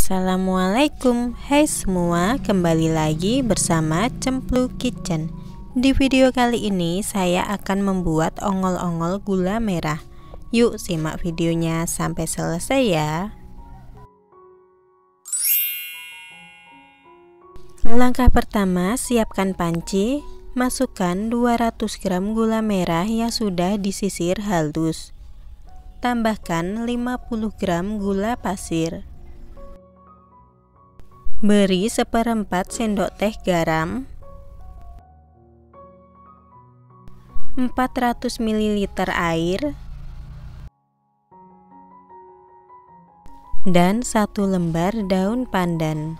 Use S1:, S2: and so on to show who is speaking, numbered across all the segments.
S1: Assalamualaikum, hai semua, kembali lagi bersama Cemplu Kitchen. Di video kali ini saya akan membuat ongol-ongol gula merah. Yuk simak videonya sampai selesai ya. Langkah pertama, siapkan panci. Masukkan 200 gram gula merah yang sudah disisir halus. Tambahkan 50 gram gula pasir. Beri 1/4 sendok teh garam, 400 ml air, dan 1 lembar daun pandan.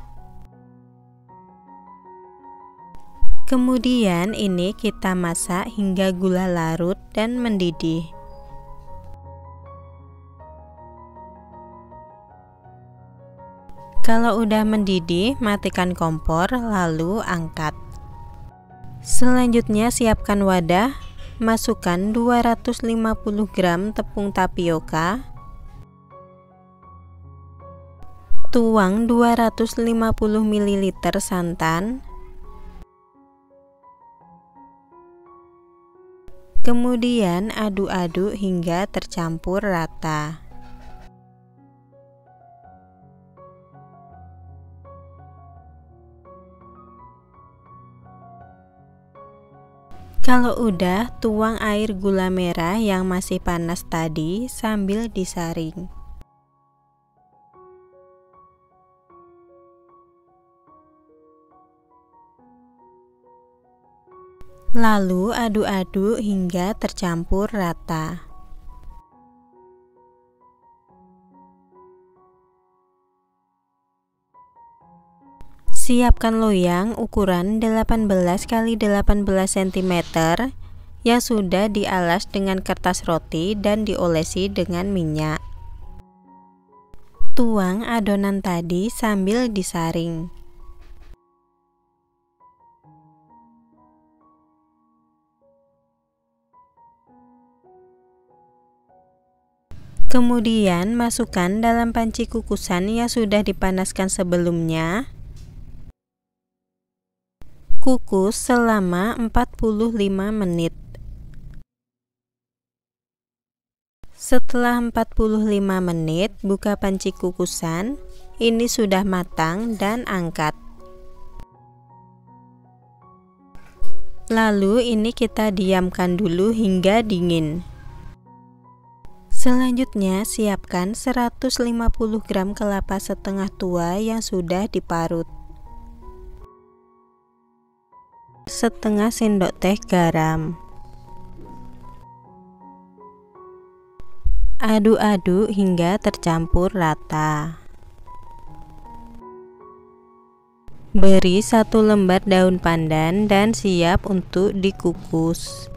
S1: Kemudian ini kita masak hingga gula larut dan mendidih. Kalau udah mendidih, matikan kompor lalu angkat. Selanjutnya siapkan wadah, masukkan 250 gram tepung tapioka, tuang 250 ml santan, kemudian aduk-aduk hingga tercampur rata. Kalau udah, tuang air gula merah yang masih panas tadi sambil disaring. Lalu aduk-aduk hingga tercampur rata. Siapkan loyang ukuran 18 x 18 cm yang sudah dialas dengan kertas roti dan diolesi dengan minyak. Tuang adonan tadi sambil disaring. Kemudian masukkan dalam panci kukusan yang sudah dipanaskan sebelumnya. Kukus selama 45 menit. Setelah 45 menit, buka panci kukusan. Ini sudah matang dan angkat. Lalu ini kita diamkan dulu hingga dingin. Selanjutnya siapkan 150 gram kelapa setengah tua yang sudah diparut, setengah sendok teh garam. Aduk-aduk hingga tercampur rata. Beri 1 lembar daun pandan dan siap untuk dikukus.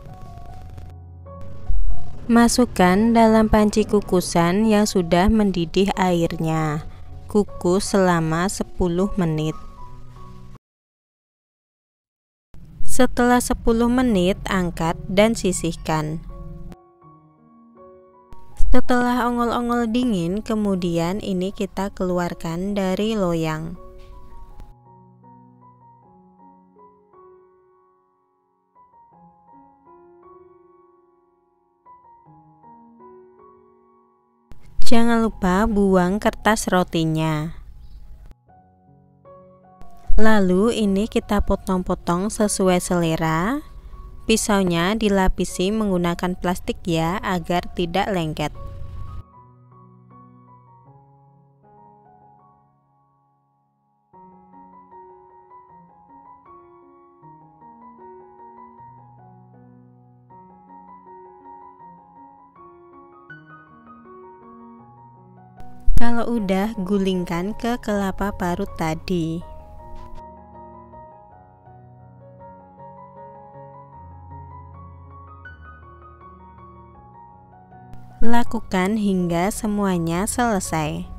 S1: Masukkan dalam panci kukusan yang sudah mendidih airnya. Kukus selama 10 menit. Setelah 10 menit, angkat dan sisihkan. Setelah ongol-ongol dingin, kemudian ini kita keluarkan dari loyang. Jangan lupa buang kertas rotinya. Lalu ini kita potong-potong sesuai selera. Pisaunya dilapisi menggunakan plastik ya, agar tidak lengket. Kalau udah, gulingkan ke kelapa parut tadi. Lakukan hingga semuanya selesai.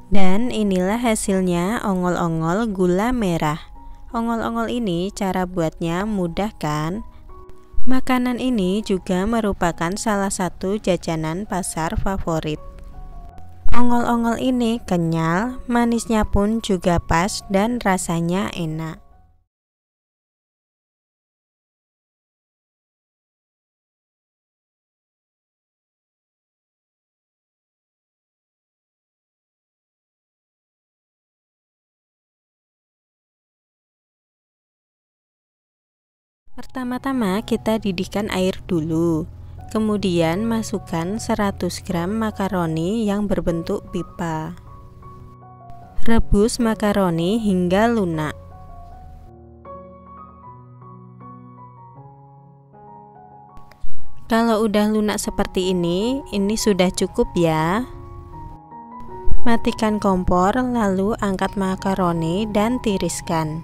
S1: Dan inilah hasilnya ongol-ongol gula merah. Ongol-ongol ini cara buatnya mudah kan? Makanan ini juga merupakan salah satu jajanan pasar favorit. Ongol-ongol ini kenyal, manisnya pun juga pas dan rasanya enak. Pertama-tama kita didihkan air dulu. Kemudian masukkan 100 gram makaroni yang berbentuk pipa. Rebus makaroni hingga lunak. Kalau udah lunak seperti ini sudah cukup ya. Matikan kompor, lalu angkat makaroni dan tiriskan.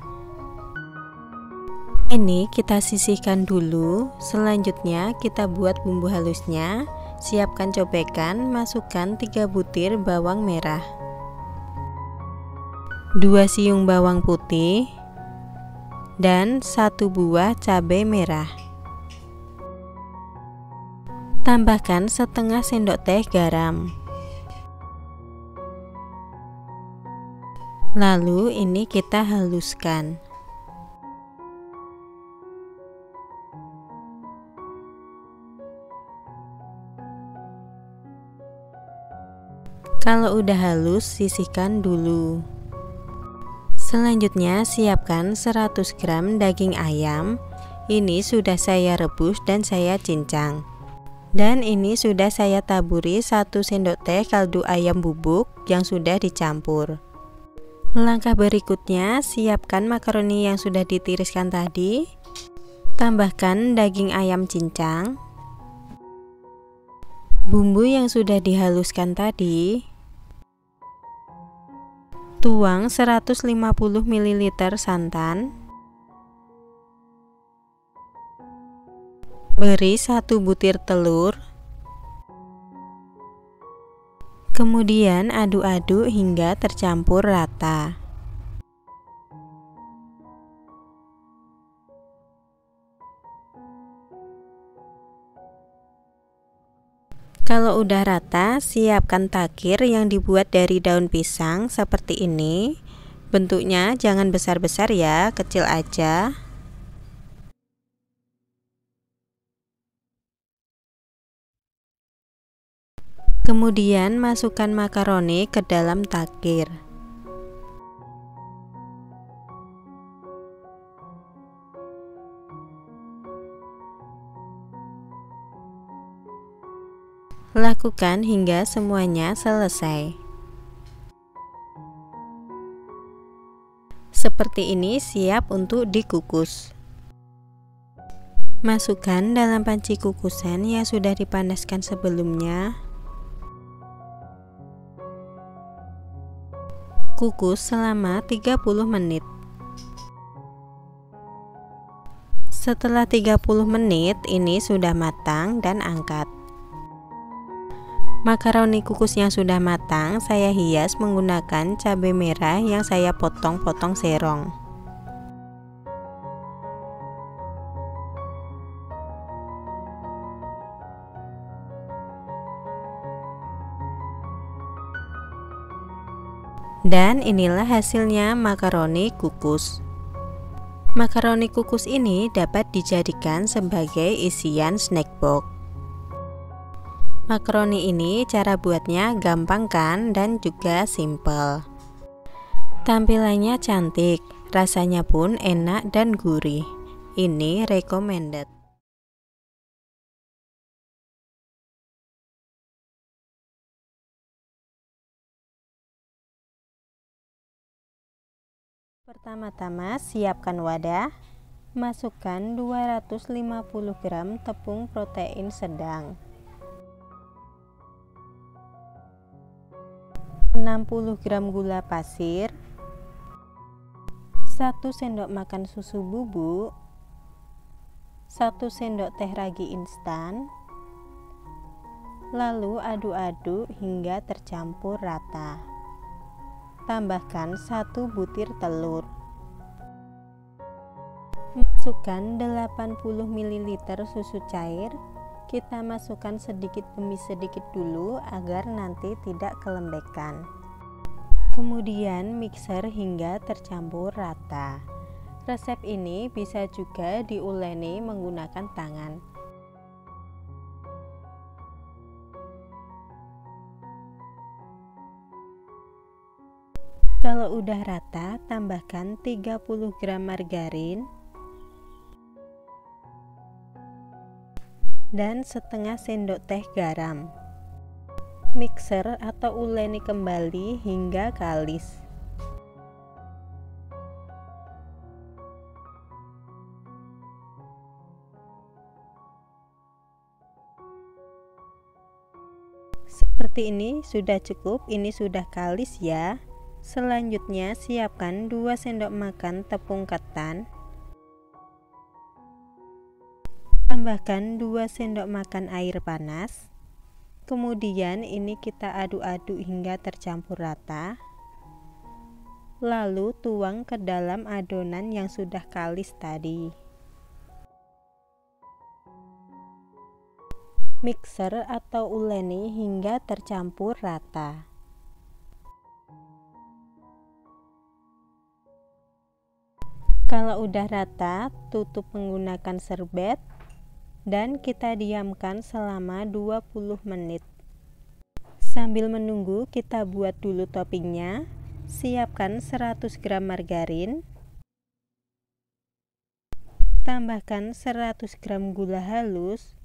S1: Ini kita sisihkan dulu. Selanjutnya kita buat bumbu halusnya. Siapkan cobekan, masukkan 3 butir bawang merah, 2 siung bawang putih, dan 1 buah cabai merah. Tambahkan setengah sendok teh garam. Lalu ini kita haluskan. Kalau udah halus, sisihkan dulu. Selanjutnya siapkan 100 gram daging ayam. Ini sudah saya rebus dan saya cincang. Dan ini sudah saya taburi 1 sendok teh kaldu ayam bubuk yang sudah dicampur. Langkah berikutnya, siapkan makaroni yang sudah ditiriskan tadi. Tambahkan daging ayam cincang, bumbu yang sudah dihaluskan tadi. Tuang 150 ml santan. Beri 1 butir telur. Kemudian aduk-aduk hingga tercampur rata. Kalau udah rata, siapkan takir yang dibuat dari daun pisang seperti ini. Bentuknya jangan besar-besar ya, kecil aja. Kemudian masukkan makaroni ke dalam takir. Lakukan hingga semuanya selesai. Seperti ini siap untuk dikukus. Masukkan dalam panci kukusan yang sudah dipanaskan sebelumnya. Kukus selama 30 menit. Setelah 30 menit ini sudah matang dan angkat. Makaroni kukus yang sudah matang saya hias menggunakan cabai merah yang saya potong-potong serong. Dan inilah hasilnya makaroni kukus. Makaroni kukus ini dapat dijadikan sebagai isian snack box. Makaroni ini cara buatnya gampang kan dan juga simple. Tampilannya cantik, rasanya pun enak dan gurih. Ini recommended. Pertama-tama siapkan wadah. Masukkan 250 gram tepung protein sedang, 60 gram gula pasir, 1 sendok makan susu bubuk, 1 sendok teh ragi instan. Lalu aduk-aduk hingga tercampur rata. Tambahkan 1 butir telur. Masukkan 80 ml susu cair. Kita masukkan sedikit demi sedikit dulu agar nanti tidak kelembekan. Kemudian mixer hingga tercampur rata. Resep ini bisa juga diuleni menggunakan tangan. Kalau udah rata, tambahkan 30 gram margarin dan setengah sendok teh garam. Mixer atau uleni kembali hingga kalis. Seperti ini sudah cukup, ini sudah kalis ya. Selanjutnya siapkan 2 sendok makan tepung ketan. Tambahkan 2 sendok makan air panas. Kemudian ini kita aduk-aduk hingga tercampur rata. Lalu tuang ke dalam adonan yang sudah kalis tadi. Mixer atau uleni hingga tercampur rata. Kalau udah rata, tutup menggunakan serbet dan kita diamkan selama 20 menit. Sambil menunggu, kita buat dulu toppingnya. Siapkan 100 gram margarin. Tambahkan 100 gram gula halus.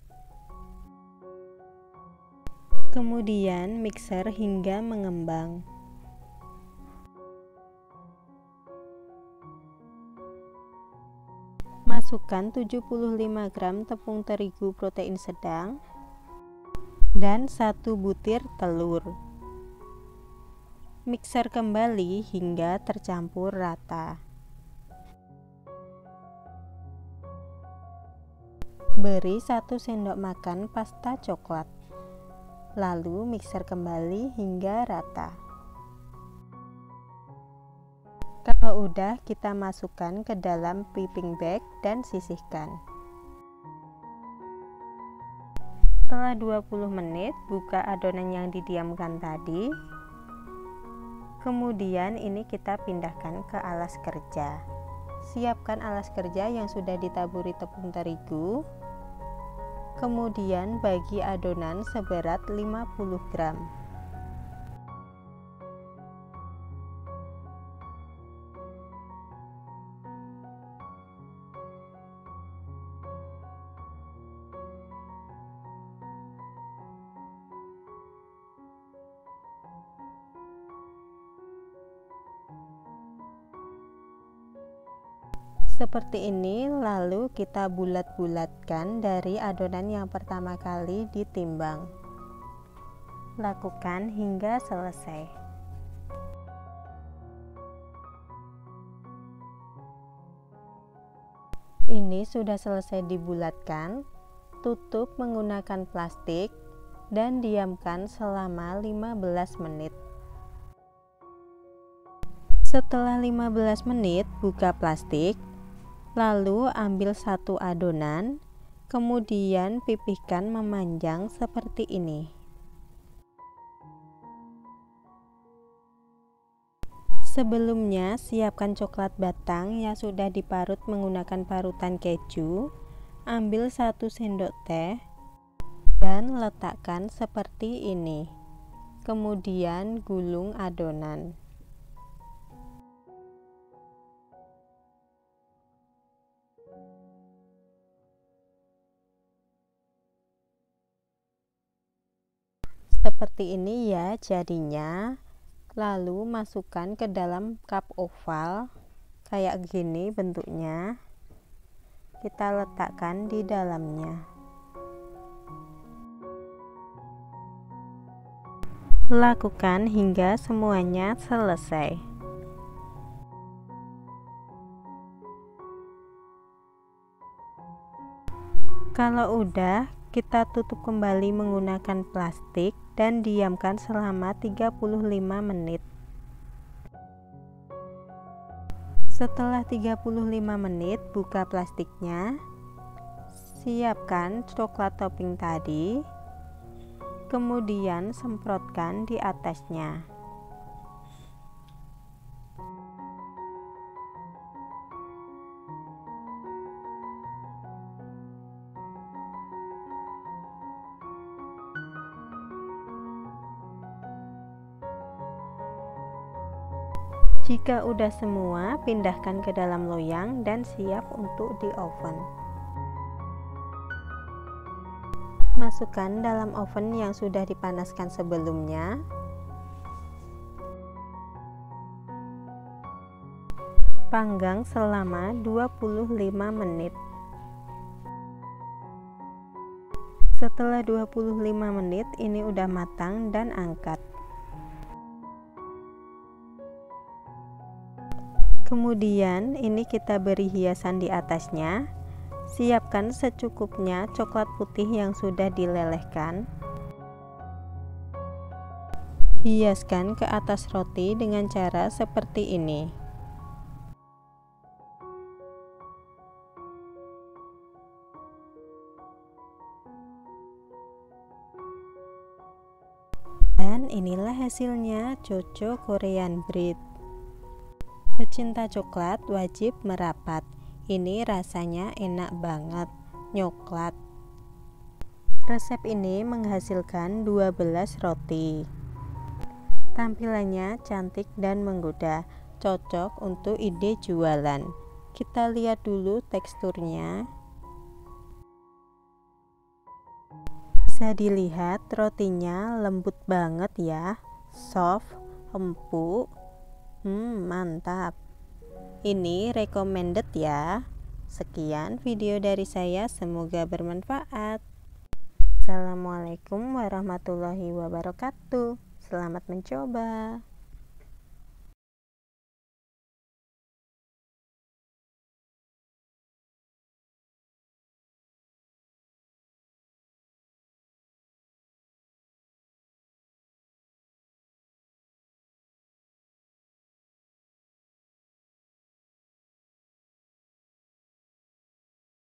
S1: Kemudian mixer hingga mengembang. Masukkan 75 gram tepung terigu protein sedang dan 1 butir telur. Mixer kembali hingga tercampur rata. Beri 1 sendok makan pasta coklat. Lalu mixer kembali hingga rata. Kalau udah, kita masukkan ke dalam piping bag dan sisihkan. Setelah 20 menit, buka adonan yang didiamkan tadi. Kemudian ini kita pindahkan ke alas kerja. Siapkan alas kerja yang sudah ditaburi tepung terigu. Kemudian bagi adonan seberat 50 gram. Seperti ini, lalu kita bulat-bulatkan dari adonan yang pertama kali ditimbang. Lakukan hingga selesai. Ini sudah selesai dibulatkan. Tutup menggunakan plastik dan diamkan selama 15 menit. Setelah 15 menit, buka plastik. Lalu ambil satu adonan, kemudian pipihkan memanjang seperti ini. Sebelumnya siapkan coklat batang yang sudah diparut menggunakan parutan keju. Ambil 1 sendok teh dan letakkan seperti ini. Kemudian gulung adonan. Seperti ini ya jadinya. Lalu masukkan ke dalam cup oval kayak gini bentuknya. Kita letakkan di dalamnya. Lakukan hingga semuanya selesai. Kalau udah, kita tutup kembali menggunakan plastik dan diamkan selama 35 menit. Setelah 35 menit, buka plastiknya. Siapkan coklat topping tadi. Kemudian semprotkan di atasnya. Jika udah semua, pindahkan ke dalam loyang dan siap untuk di oven. Masukkan dalam oven yang sudah dipanaskan sebelumnya. Panggang selama 25 menit. Setelah 25 menit, ini udah matang dan angkat. Kemudian ini kita beri hiasan di atasnya. Siapkan secukupnya coklat putih yang sudah dilelehkan. Hiaskan ke atas roti dengan cara seperti ini. Dan inilah hasilnya Coco Korean Bread. Pecinta coklat wajib merapat. Ini rasanya enak banget, nyoklat. Resep ini menghasilkan 12 roti. Tampilannya cantik dan menggoda, cocok untuk ide jualan. Kita lihat dulu teksturnya. Bisa dilihat rotinya lembut banget ya, soft, empuk. Mantap. Ini recommended ya. Sekian video dari saya, semoga bermanfaat. Assalamualaikum warahmatullahi wabarakatuh. Selamat mencoba.